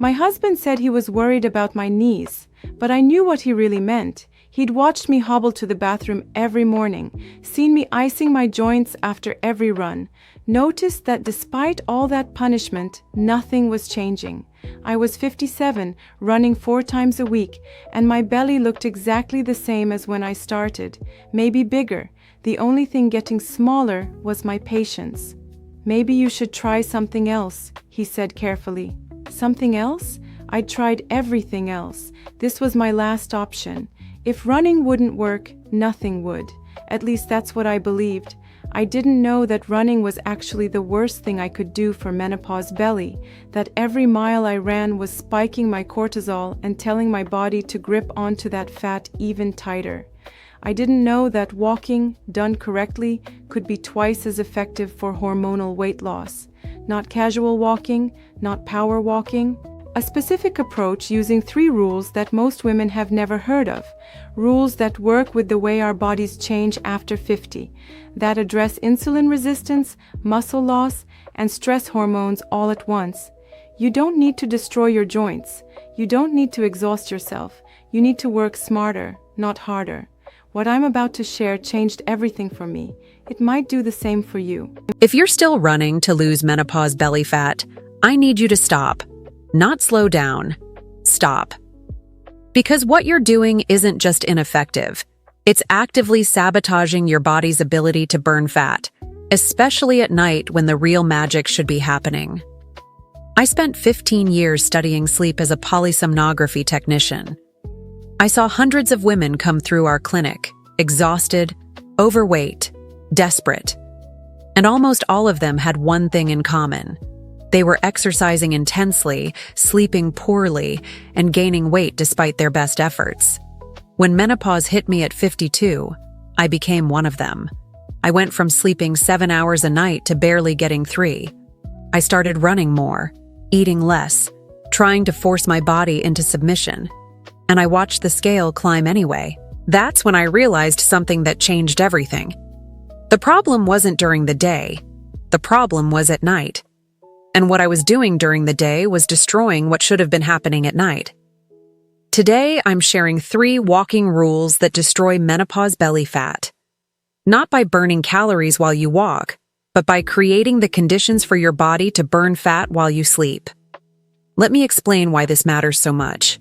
My husband said he was worried about my knees, but I knew what he really meant. He'd watched me hobble to the bathroom every morning, seen me icing my joints after every run, noticed that despite all that punishment, nothing was changing. I was 57, running 4 times a week, and my belly looked exactly the same as when I started, maybe bigger. The only thing getting smaller was my patience. "Maybe you should try something else," he said carefully. Something else? I'd tried everything else. This was my last option. If running wouldn't work, nothing would. At least that's what I believed. I didn't know that running was actually the worst thing I could do for menopause belly, that every mile I ran was spiking my cortisol and telling my body to grip onto that fat even tighter. I didn't know that walking, done correctly, could be twice as effective for hormonal weight loss. Not casual walking, not power walking. A specific approach using 3 rules that most women have never heard of. Rules that work with the way our bodies change after 50, that address insulin resistance, muscle loss, and stress hormones all at once. You don't need to destroy your joints. You don't need to exhaust yourself. You need to work smarter, not harder. What I'm about to share changed everything for me. It might do the same for you. If you're still running to lose menopause belly fat, I need you to stop. Not slow down. Stop. Because what you're doing isn't just ineffective. It's actively sabotaging your body's ability to burn fat, especially at night when the real magic should be happening. I spent 15 years studying sleep as a polysomnography technician. I saw hundreds of women come through our clinic, exhausted, overweight, desperate. And almost all of them had one thing in common. They were exercising intensely, sleeping poorly, and gaining weight despite their best efforts. When menopause hit me at 52, I became one of them. I went from sleeping 7 hours a night to barely getting 3. I started running more, eating less, trying to force my body into submission. And I watched the scale climb anyway. That's when I realized something that changed everything. The problem wasn't during the day. The problem was at night. And what I was doing during the day was destroying what should have been happening at night. Today, I'm sharing 3 walking rules that destroy menopause belly fat. Not by burning calories while you walk, but by creating the conditions for your body to burn fat while you sleep. Let me explain why this matters so much.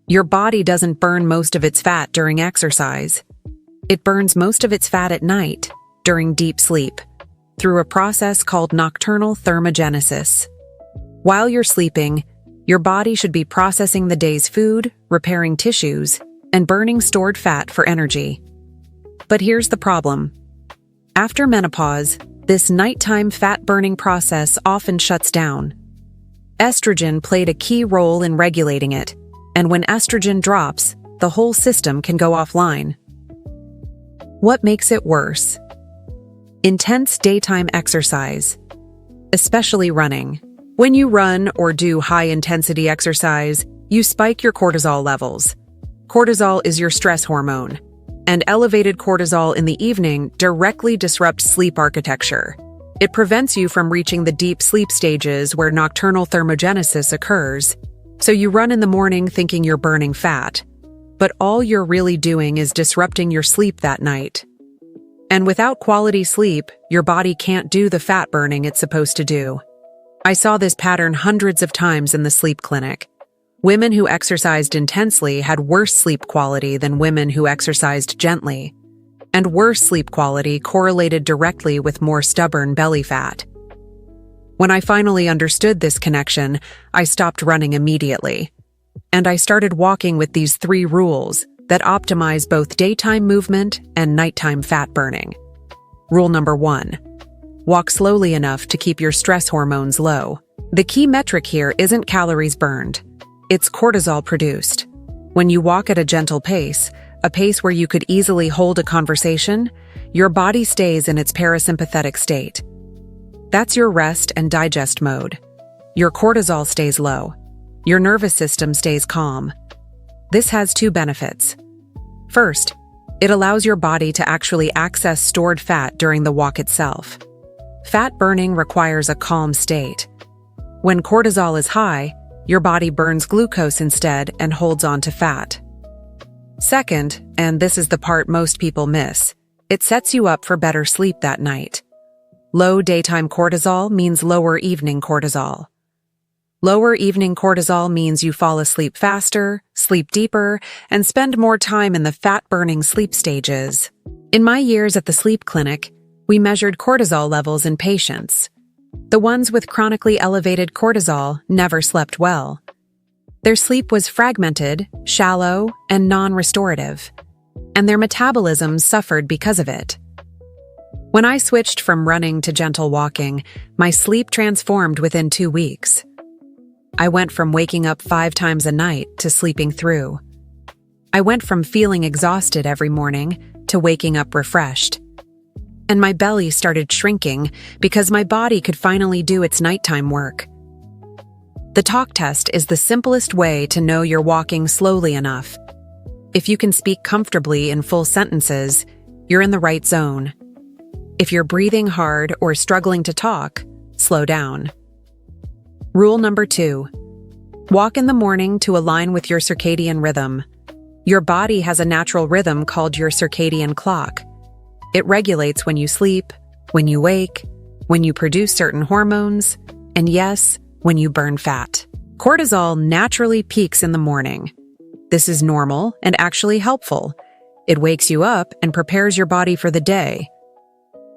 Your body doesn't burn most of its fat during exercise. It burns most of its fat at night, during deep sleep, through a process called nocturnal thermogenesis. While you're sleeping, your body should be processing the day's food, repairing tissues, and burning stored fat for energy. But here's the problem. After menopause, this nighttime fat-burning process often shuts down. Estrogen played a key role in regulating it, and when estrogen drops, the whole system can go offline. What makes it worse? Intense daytime exercise, especially running. When you run or do high-intensity exercise, you spike your cortisol levels. Cortisol is your stress hormone, and elevated cortisol in the evening directly disrupts sleep architecture. It prevents you from reaching the deep sleep stages where nocturnal thermogenesis occurs. So you run in the morning thinking you're burning fat, but all you're really doing is disrupting your sleep that night. And without quality sleep, your body can't do the fat burning it's supposed to do. I saw this pattern hundreds of times in the sleep clinic. Women who exercised intensely had worse sleep quality than women who exercised gently, and worse sleep quality correlated directly with more stubborn belly fat. When I finally understood this connection, I stopped running immediately. And I started walking with these 3 rules that optimize both daytime movement and nighttime fat burning. Rule number 1. Walk slowly enough to keep your stress hormones low. The key metric here isn't calories burned. It's cortisol produced. When you walk at a gentle pace, a pace where you could easily hold a conversation, your body stays in its parasympathetic state. That's your rest and digest mode. Your cortisol stays low. Your nervous system stays calm. This has 2 benefits. First, it allows your body to actually access stored fat during the walk itself. Fat burning requires a calm state. When cortisol is high, Your body burns glucose instead and holds on to fat. Second, and this is the part most people miss, it sets you up for better sleep that night. Low daytime cortisol means lower evening cortisol. Lower evening cortisol means you fall asleep faster, sleep deeper, and spend more time in the fat-burning sleep stages. In my years at the sleep clinic, we measured cortisol levels in patients. The ones with chronically elevated cortisol never slept well. Their sleep was fragmented, shallow, and non-restorative, and their metabolism suffered because of it. When I switched from running to gentle walking, my sleep transformed within 2 weeks. I went from waking up 5 times a night to sleeping through. I went from feeling exhausted every morning to waking up refreshed. And my belly started shrinking because my body could finally do its nighttime work. The talk test is the simplest way to know you're walking slowly enough. If you can speak comfortably in full sentences, you're in the right zone. If you're breathing hard or struggling to talk, slow down. Rule number 2. Walk in the morning to align with your circadian rhythm. Your body has a natural rhythm called your circadian clock. It regulates when you sleep, when you wake, when you produce certain hormones, and yes, when you burn fat. Cortisol naturally peaks in the morning. This is normal and actually helpful. It wakes you up and prepares your body for the day.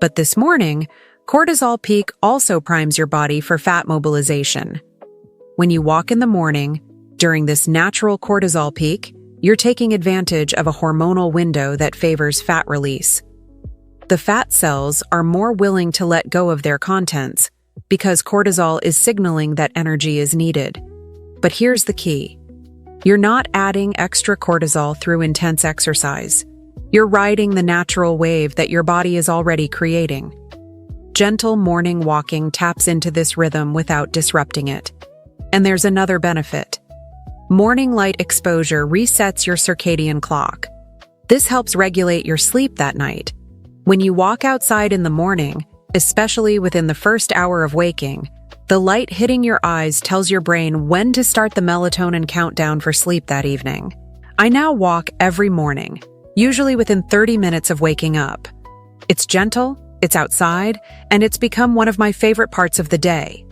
But this morning, cortisol peak also primes your body for fat mobilization. When you walk in the morning, during this natural cortisol peak, you're taking advantage of a hormonal window that favors fat release. The fat cells are more willing to let go of their contents because cortisol is signaling that energy is needed. But here's the key. You're not adding extra cortisol through intense exercise. You're riding the natural wave that your body is already creating. Gentle morning walking taps into this rhythm without disrupting it. And there's another benefit. Morning light exposure resets your circadian clock. This helps regulate your sleep that night. When you walk outside in the morning, especially within the first hour of waking, the light hitting your eyes tells your brain when to start the melatonin countdown for sleep that evening. I now walk every morning, usually within 30 minutes of waking up. It's gentle, it's outside, and it's become one of my favorite parts of the day.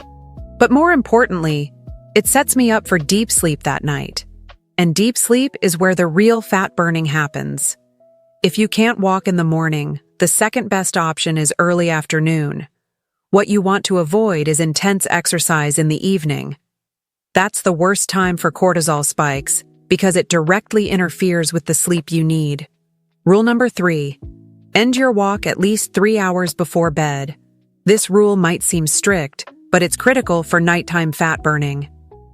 But more importantly, it sets me up for deep sleep that night. And deep sleep is where the real fat burning happens. If you can't walk in the morning, the second best option is early afternoon. What you want to avoid is intense exercise in the evening. That's the worst time for cortisol spikes because it directly interferes with the sleep you need. Rule number 3. End your walk at least 3 hours before bed. This rule might seem strict, but it's critical for nighttime fat burning.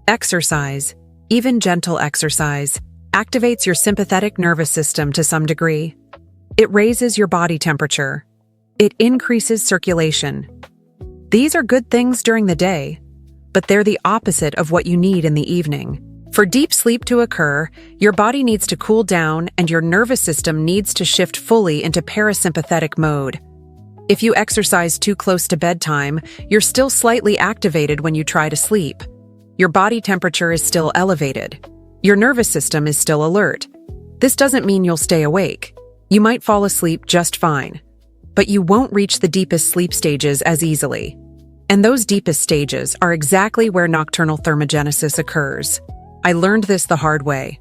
Exercise, even gentle exercise, activates your sympathetic nervous system to some degree. It raises your body temperature. It increases circulation. These are good things during the day, but they're the opposite of what you need in the evening. For deep sleep to occur, your body needs to cool down and your nervous system needs to shift fully into parasympathetic mode. If you exercise too close to bedtime, you're still slightly activated when you try to sleep. Your body temperature is still elevated. Your nervous system is still alert. This doesn't mean you'll stay awake. You might fall asleep just fine, but you won't reach the deepest sleep stages as easily. And those deepest stages are exactly where nocturnal thermogenesis occurs. I learned this the hard way.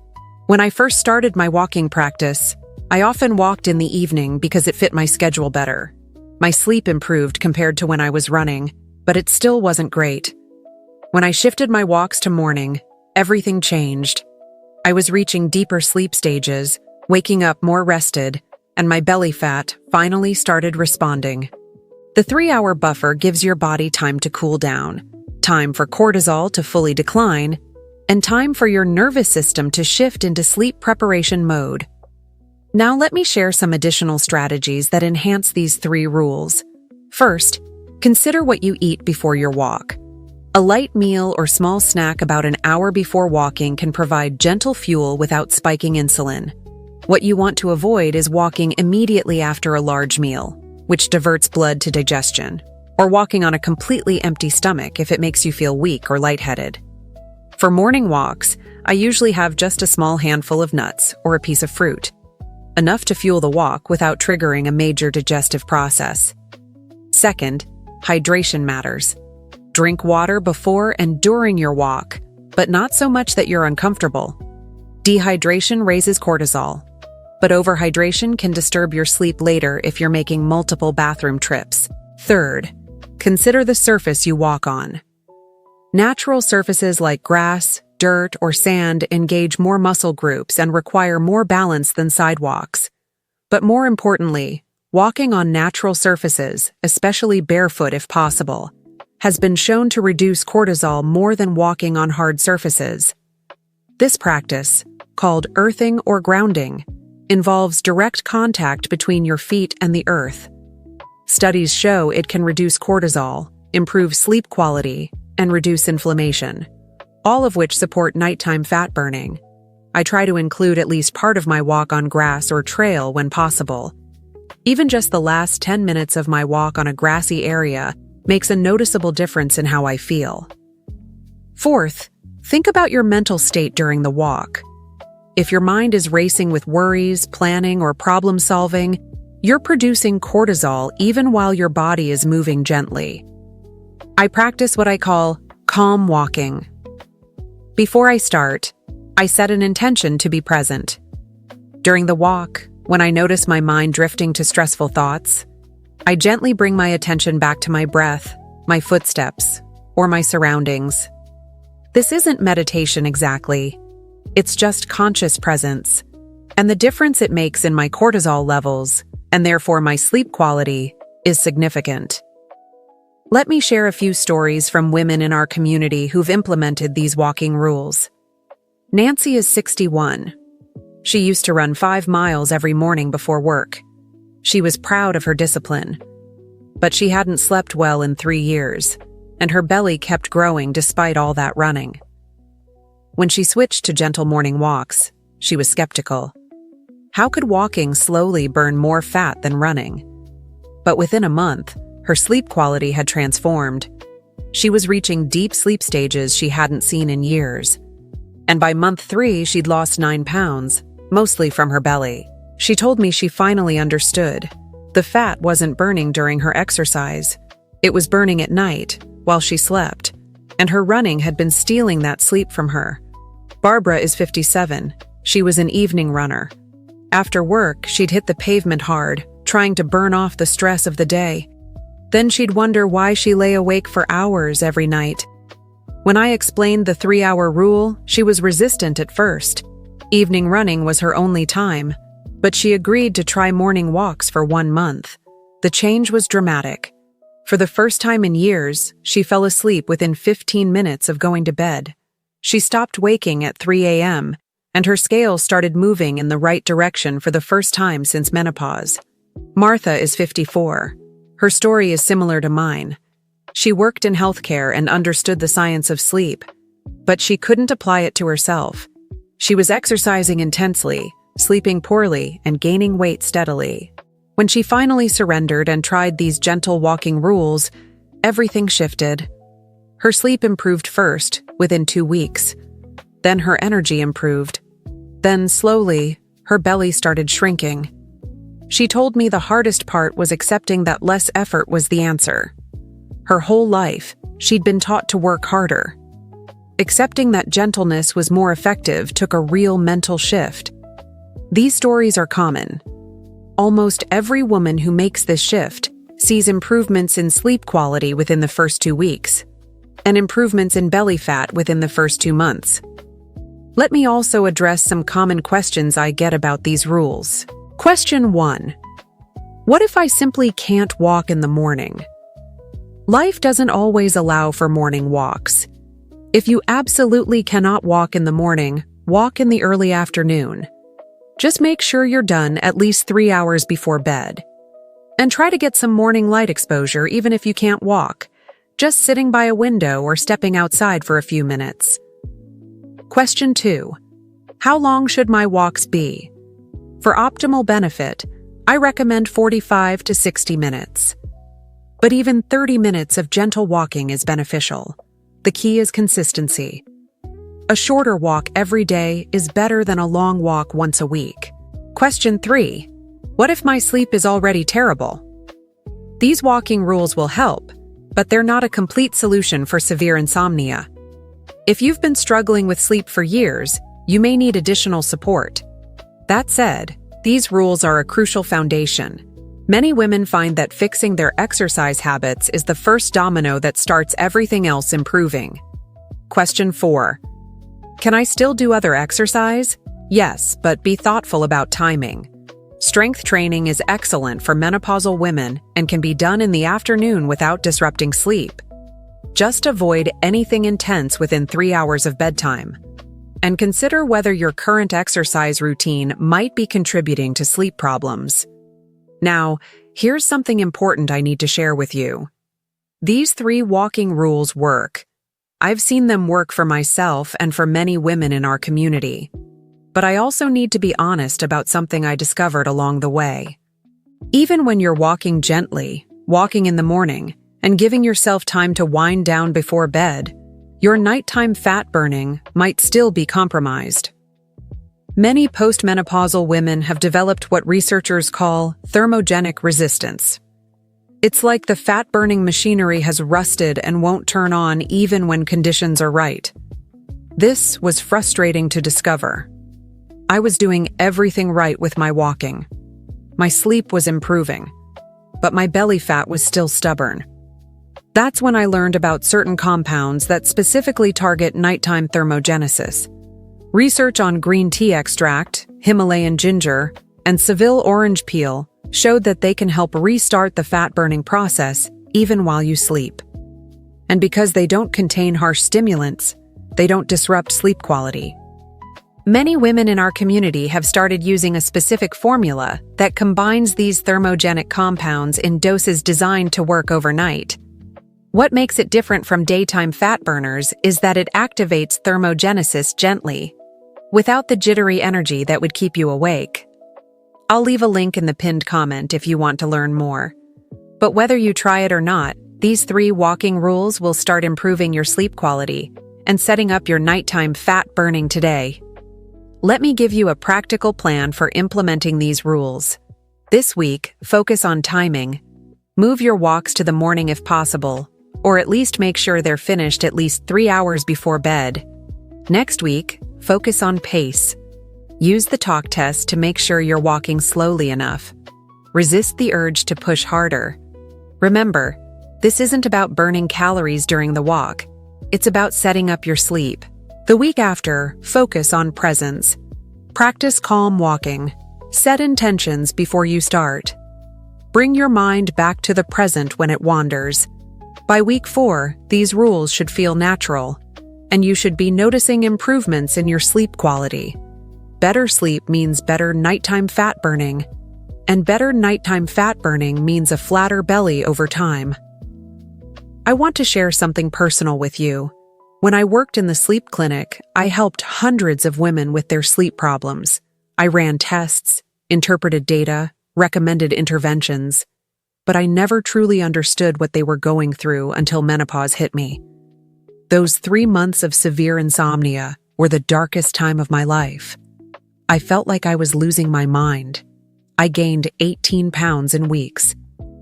When I first started my walking practice, I often walked in the evening because it fit my schedule better. My sleep improved compared to when I was running, but it still wasn't great. When I shifted my walks to morning, everything changed. I was reaching deeper sleep stages, waking up more rested, and my belly fat finally started responding. The 3-hour buffer gives your body time to cool down, time for cortisol to fully decline, and time for your nervous system to shift into sleep preparation mode. Now let me share some additional strategies that enhance these 3 rules. First, consider what you eat before your walk. A light meal or small snack about an hour before walking can provide gentle fuel without spiking insulin. What you want to avoid is walking immediately after a large meal, which diverts blood to digestion, or walking on a completely empty stomach if it makes you feel weak or lightheaded. For morning walks, I usually have just a small handful of nuts or a piece of fruit, enough to fuel the walk without triggering a major digestive process. Second, hydration matters. Drink water before and during your walk, but not so much that you're uncomfortable. Dehydration raises cortisol, but overhydration can disturb your sleep later if you're making multiple bathroom trips. Third, consider the surface you walk on. Natural surfaces like grass, dirt, or sand engage more muscle groups and require more balance than sidewalks. But more importantly, walking on natural surfaces, especially barefoot if possible, has been shown to reduce cortisol more than walking on hard surfaces. This practice, called earthing or grounding, involves direct contact between your feet and the earth. Studies show it can reduce cortisol, improve sleep quality, and reduce inflammation, all of which support nighttime fat burning. I try to include at least part of my walk on grass or trail when possible. Even just the last 10 minutes of my walk on a grassy area makes a noticeable difference in how I feel. Fourth, think about your mental state during the walk. If your mind is racing with worries, planning, or problem solving, you're producing cortisol even while your body is moving gently. I practice what I call calm walking. Before I start, I set an intention to be present. During the walk, when I notice my mind drifting to stressful thoughts, I gently bring my attention back to my breath, my footsteps, or my surroundings. This isn't meditation exactly. It's just conscious presence, and the difference it makes in my cortisol levels, and therefore my sleep quality, is significant. Let me share a few stories from women in our community who've implemented these walking rules. Nancy is 61. She used to run 5 miles every morning before work. She was proud of her discipline, but she hadn't slept well in 3 years, and her belly kept growing despite all that running. When she switched to gentle morning walks, she was skeptical. How could walking slowly burn more fat than running? But within a month, her sleep quality had transformed. She was reaching deep sleep stages she hadn't seen in years. And by month 3, she'd lost 9 pounds, mostly from her belly. She told me she finally understood. The fat wasn't burning during her exercise. It was burning at night, while she slept, and her running had been stealing that sleep from her. Barbara is 57. She was an evening runner. After work, she'd hit the pavement hard, trying to burn off the stress of the day. Then she'd wonder why she lay awake for hours every night. When I explained the 3-hour rule, she was resistant at first. Evening running was her only time, but she agreed to try morning walks for 1 month. The change was dramatic. For the first time in years, she fell asleep within 15 minutes of going to bed. She stopped waking at 3 a.m., and her scales started moving in the right direction for the first time since menopause. Martha is 54. Her story is similar to mine. She worked in healthcare and understood the science of sleep, but she couldn't apply it to herself. She was exercising intensely, sleeping poorly, and gaining weight steadily. When she finally surrendered and tried these gentle walking rules, everything shifted. Her sleep improved first, within 2 weeks. Then her energy improved. Then, slowly, her belly started shrinking. She told me the hardest part was accepting that less effort was the answer. Her whole life, she'd been taught to work harder. Accepting that gentleness was more effective took a real mental shift. These stories are common. Almost every woman who makes this shift sees improvements in sleep quality within the first 2 weeks, and improvements in belly fat within the first 2 months. Let me also address some common questions I get about these rules. Question 1. What if I simply can't walk in the morning? Life doesn't always allow for morning walks. If you absolutely cannot walk in the morning, walk in the early afternoon. Just make sure you're done at least 3 hours before bed. And try to get some morning light exposure even if you can't walk, just sitting by a window or stepping outside for a few minutes. Question 2. How long should my walks be? For optimal benefit, I recommend 45 to 60 minutes. But even 30 minutes of gentle walking is beneficial. The key is consistency. A shorter walk every day is better than a long walk once a week. Question 3. What if my sleep is already terrible? These walking rules will help, but they're not a complete solution for severe insomnia. If you've been struggling with sleep for years, you may need additional support. That said, these rules are a crucial foundation. Many women find that fixing their exercise habits is the first domino that starts everything else improving. Question 4. Can I still do other exercise? Yes, but be thoughtful about timing. Strength training is excellent for menopausal women and can be done in the afternoon without disrupting sleep. Just avoid anything intense within 3 hours of bedtime. And consider whether your current exercise routine might be contributing to sleep problems. Now, here's something important I need to share with you. These 3 walking rules work. I've seen them work for myself and for many women in our community. But I also need to be honest about something I discovered along the way. Even when you're walking gently, walking in the morning, and giving yourself time to wind down before bed, your nighttime fat burning might still be compromised. Many postmenopausal women have developed what researchers call thermogenic resistance. It's like the fat-burning machinery has rusted and won't turn on even when conditions are right. This was frustrating to discover. I was doing everything right with my walking. My sleep was improving, but my belly fat was still stubborn. That's when I learned about certain compounds that specifically target nighttime thermogenesis. Research on green tea extract, Himalayan ginger, and Seville orange peel showed that they can help restart the fat-burning process even while you sleep. And because they don't contain harsh stimulants, they don't disrupt sleep quality. Many women in our community have started using a specific formula that combines these thermogenic compounds in doses designed to work overnight. What makes it different from daytime fat burners is that it activates thermogenesis gently, without the jittery energy that would keep you awake. I'll leave a link in the pinned comment if you want to learn more. But whether you try it or not, these 3 walking rules will start improving your sleep quality and setting up your nighttime fat burning today. Let me give you a practical plan for implementing these rules. This week, focus on timing. Move your walks to the morning if possible, or at least make sure they're finished at least 3 hours before bed. Next week, focus on pace. Use the talk test to make sure you're walking slowly enough. Resist the urge to push harder. Remember, this isn't about burning calories during the walk. It's about setting up your sleep. The week after, focus on presence. Practice calm walking. Set intentions before you start. Bring your mind back to the present when it wanders. By week 4, these rules should feel natural, and you should be noticing improvements in your sleep quality. Better sleep means better nighttime fat burning, and better nighttime fat burning means a flatter belly over time. I want to share something personal with you. When I worked in the sleep clinic, I helped hundreds of women with their sleep problems. I ran tests, interpreted data, recommended interventions, but I never truly understood what they were going through until menopause hit me. Those 3 months of severe insomnia were the darkest time of my life. I felt like I was losing my mind. I gained 18 pounds in weeks.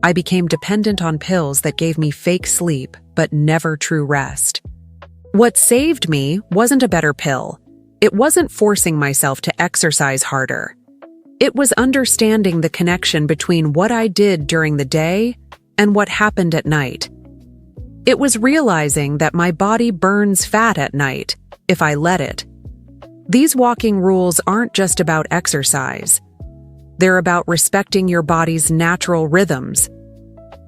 I became dependent on pills that gave me fake sleep, but never true rest. What saved me wasn't a better pill. It wasn't forcing myself to exercise harder. It was understanding the connection between what I did during the day and what happened at night. It was realizing that my body burns fat at night if I let it. These walking rules aren't just about exercise. They're about respecting your body's natural rhythms.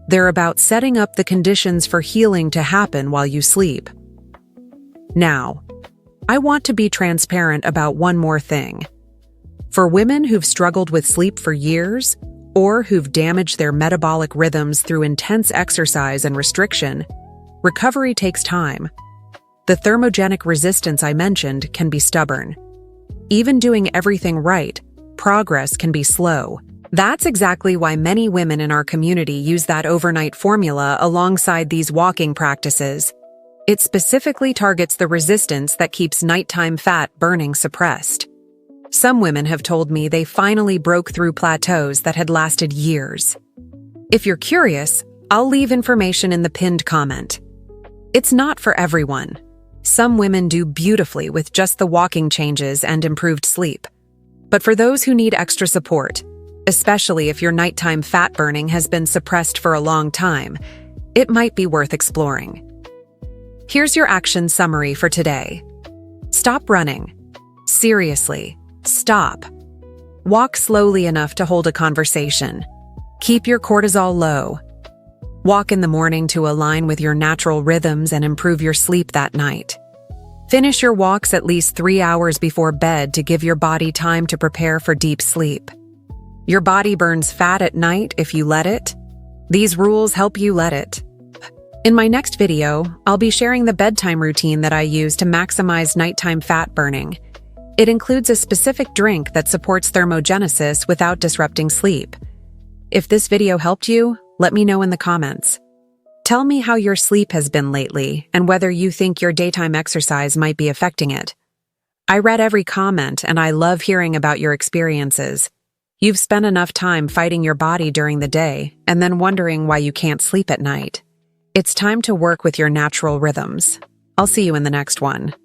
They're about setting up the conditions for healing to happen while you sleep. Now, I want to be transparent about one more thing. For women who've struggled with sleep for years, or who've damaged their metabolic rhythms through intense exercise and restriction, recovery takes time. The thermogenic resistance I mentioned can be stubborn. Even doing everything right, progress can be slow. That's exactly why many women in our community use that overnight formula alongside these walking practices. It specifically targets the resistance that keeps nighttime fat burning suppressed. Some women have told me they finally broke through plateaus that had lasted years. If you're curious, I'll leave information in the pinned comment. It's not for everyone. Some women do beautifully with just the walking changes and improved sleep. But for those who need extra support, especially if your nighttime fat burning has been suppressed for a long time, it might be worth exploring. Here's your action summary for today. Stop running. Seriously, stop. Walk slowly enough to hold a conversation. Keep your cortisol low. Walk in the morning to align with your natural rhythms and improve your sleep that night. Finish your walks at least 3 hours before bed to give your body time to prepare for deep sleep. Your body burns fat at night if you let it. These rules help you let it. In my next video, I'll be sharing the bedtime routine that I use to maximize nighttime fat burning. It includes a specific drink that supports thermogenesis without disrupting sleep. If this video helped you, let me know in the comments. Tell me how your sleep has been lately and whether you think your daytime exercise might be affecting it. I read every comment and I love hearing about your experiences. You've spent enough time fighting your body during the day and then wondering why you can't sleep at night. It's time to work with your natural rhythms. I'll see you in the next one.